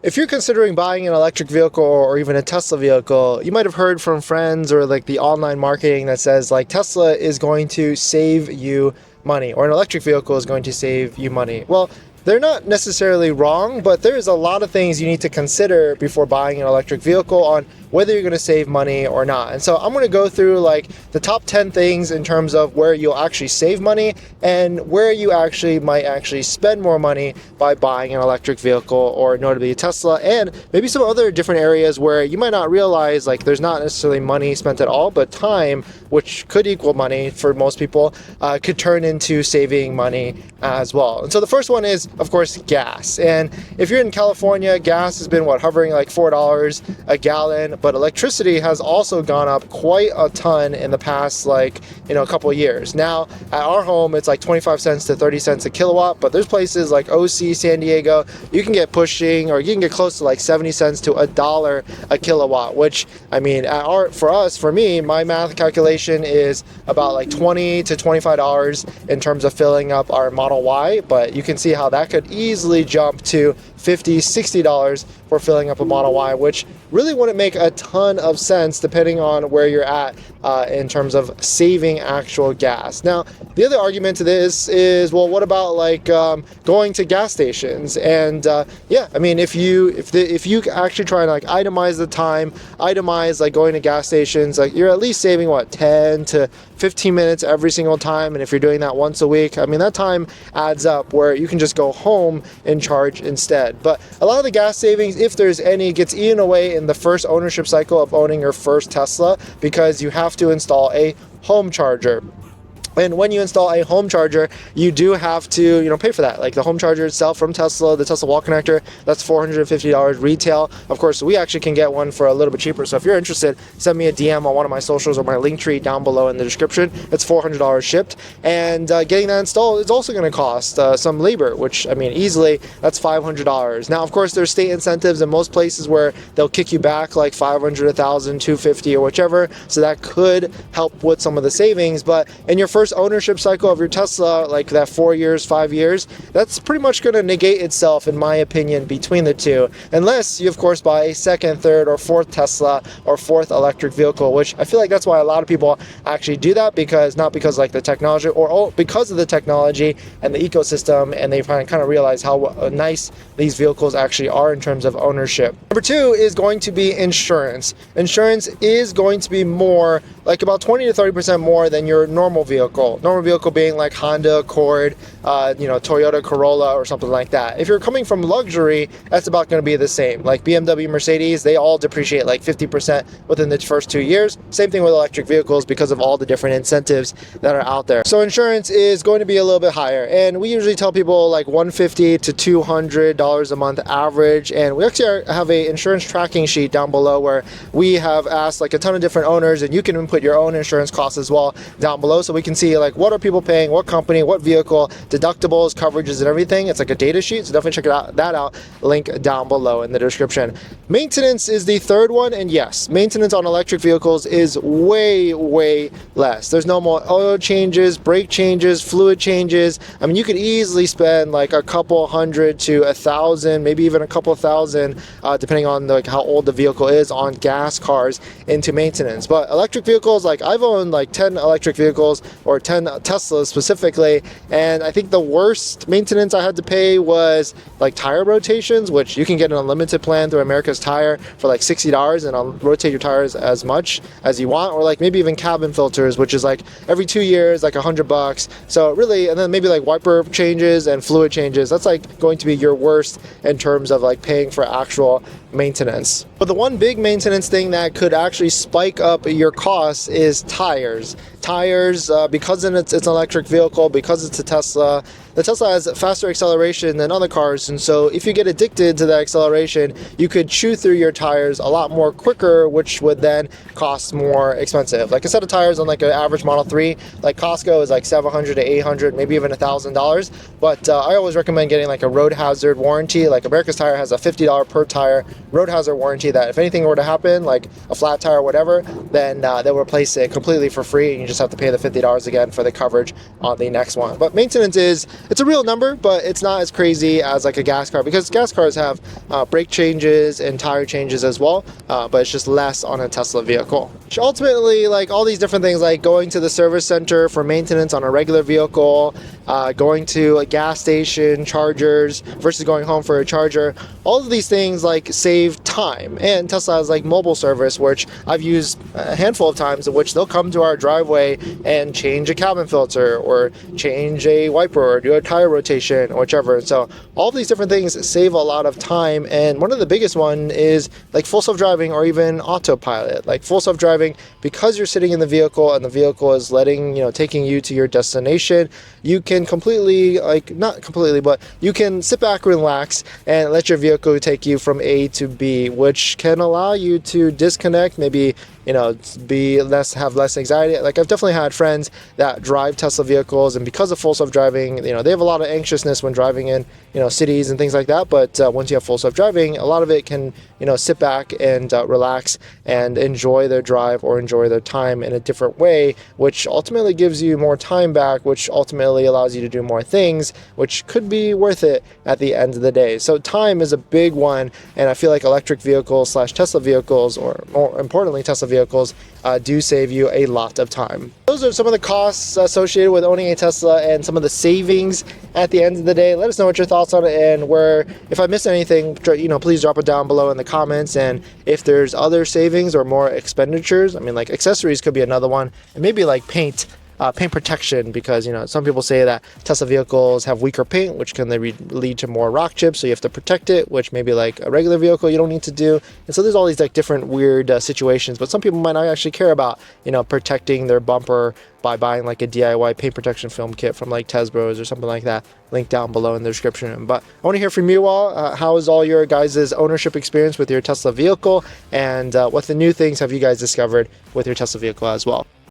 If you're considering buying an electric vehicle or even a Tesla vehicle, you might have heard from friends or like the online marketing that says like Tesla is going to save you money or an electric vehicle is going to save you money. Well, they're not necessarily wrong, but there's a lot of things you need to consider before buying an electric vehicle on whether you're going to save money or not. And so I'm going to go through like the top 10 things in terms of where you'll actually save money and where you actually might actually spend more money by buying an electric vehicle or notably a Tesla, and maybe some other different areas where you might not realize like there's not necessarily money spent at all, but time, which could equal money for most people, could turn into saving money as well. And so the first one is, of course, gas. And if you're in California, gas has been hovering like $4 a gallon, but electricity has also gone up quite a ton in the past a couple of years. Now at our home it's like 25 cents to 30 cents a kilowatt, but there's places like OC, San Diego, you can get pushing or you can get close to like 70 cents to $1 a kilowatt, which I mean for me, my math calculation is about like $20 to $25 in terms of filling up our Model Y, but you can see how that could easily jump to $50, $60 for filling up a Model Y, which really wouldn't make a ton of sense depending on where you're at in terms of saving actual gas. Now, the other argument to this is, well, what about going to gas stations? And I mean, if you actually try and itemize the time, itemize going to gas stations, you're at least saving 10 to 15 minutes every single time. And if you're doing that once a week, I mean, that time adds up where you can just go home and charge instead. But a lot of the gas savings, if there's any, gets eaten away in the first ownership cycle of owning your first Tesla, because you have to install a home charger. And when you install a home charger, you do have to, pay for that. Like the home charger itself from Tesla, the Tesla wall connector, that's $450 retail. Of course, we actually can get one for a little bit cheaper. So if you're interested, send me a DM on one of my socials or my link tree down below in the description. It's $400 shipped. And getting that installed is also going to cost some labor, which, I mean, easily, that's $500. Now, of course, there's state incentives in most places where they'll kick you back like $500, $1,000, $250 or whichever. So that could help with some of the savings. But in your first ownership cycle of your Tesla, like that 4 years, 5 years, that's pretty much going to negate itself, in my opinion, between the two, unless you of course buy a second, third, or fourth Tesla or fourth electric vehicle, which I feel like that's why a lot of people actually do that, because not because the technology, or because of the technology and the ecosystem, and they kind of realize how nice these vehicles actually are in terms of ownership. Number two is going to be insurance. Insurance is going to be more, like about 20 to 30% more than your normal vehicle. Normal vehicle being like Honda Accord, Toyota Corolla or something like that. If you're coming from luxury, that's about going to be the same. Like BMW, Mercedes, they all depreciate like 50% within the first 2 years. Same thing with electric vehicles because of all the different incentives that are out there. So insurance is going to be a little bit higher, and we usually tell people like $150 to $200 a month average. And we actually have a insurance tracking sheet down below where we have asked like a ton of different owners, and you can input your own insurance costs as well down below, so we can see like what are people paying, what company, what vehicle, deductibles, coverages, and everything. It's like a data sheet, so definitely check that out. Link down below in the description. Maintenance is the third one, and yes, maintenance on electric vehicles is way less. There's no more oil changes, brake changes, fluid changes. I mean, you could easily spend like a couple hundred to $1,000, maybe even a couple thousand, depending on how old the vehicle is, on gas cars into maintenance. But electric vehicles, like I've owned like 10 electric vehicles or 10 Teslas specifically, and I think the worst maintenance I had to pay was like tire rotations, which you can get an unlimited plan through America's Tire for like $60, and I'll rotate your tires as much as you want, or like maybe even cabin filters, which is like every 2 years, like $100. So really, and then maybe like wiper changes and fluid changes, that's like going to be your worst in terms of like paying for actual maintenance. But the one big maintenance thing that could actually spike up your costs is tires. Because it's an electric vehicle, because it's a Tesla, the Tesla has faster acceleration than other cars, and so if you get addicted to that acceleration, you could chew through your tires a lot more quicker, which would then cost more expensive. Like a set of tires on like an average Model 3, like Costco is like $700 to $800, maybe even $1,000. But I always recommend getting like a road hazard warranty. Like America's Tire has a $50 per tire road hazard warranty that if anything were to happen, like a flat tire or whatever, then they'll replace it completely for free, and you just have to pay the $50 again for the coverage on the next one. But maintenance it's a real number, but it's not as crazy as like a gas car, because gas cars have brake changes and tire changes as well, but it's just less on a Tesla vehicle. Which ultimately, like all these different things, like going to the service center for maintenance on a regular vehicle, going to a gas station, chargers versus going home for a charger, all of these things like save time. And Tesla has like mobile service, which I've used a handful of times, in which they'll come to our driveway and change a cabin filter or change a wiper or do a tire rotation or whichever. And so all of these different things save a lot of time. And one of the biggest one is like full self-driving or even autopilot. Like full self-driving, because you're sitting in the vehicle and the vehicle is taking you to your destination, you can completely, like not completely, but you can sit back, relax, and let your vehicle take you from A to B, which can allow you to disconnect, maybe have less anxiety. Like I've definitely had friends that drive Tesla vehicles, and because of full self-driving, they have a lot of anxiousness when driving in cities and things like that. But once you have full self-driving, a lot of it can sit back and relax and enjoy their drive or enjoy their time in a different way, which ultimately gives you more time back, which ultimately allows you to do more things, which could be worth it at the end of the day. So time is a big one, and I feel like electric vehicles / Tesla vehicles, or more importantly Tesla vehicles, do save you a lot of time. Those are some of the costs associated with owning a Tesla and some of the savings at the end of the day. Let us know what your thoughts on it, and if I missed anything, please drop it down below in the comments. And if there's other savings or more expenditures, I mean, like accessories could be another one, and maybe like paint protection, because some people say that Tesla vehicles have weaker paint, which can lead to more rock chips, so you have to protect it, which maybe like a regular vehicle you don't need to do. And so there's all these like different weird situations, but some people might not actually care about protecting their bumper by buying like a DIY paint protection film kit from like Tesbros or something like that. Link down below in the description. But I want to hear from you all. How is all your guys' ownership experience with your Tesla vehicle, and what the new things have you guys discovered with your Tesla vehicle as well?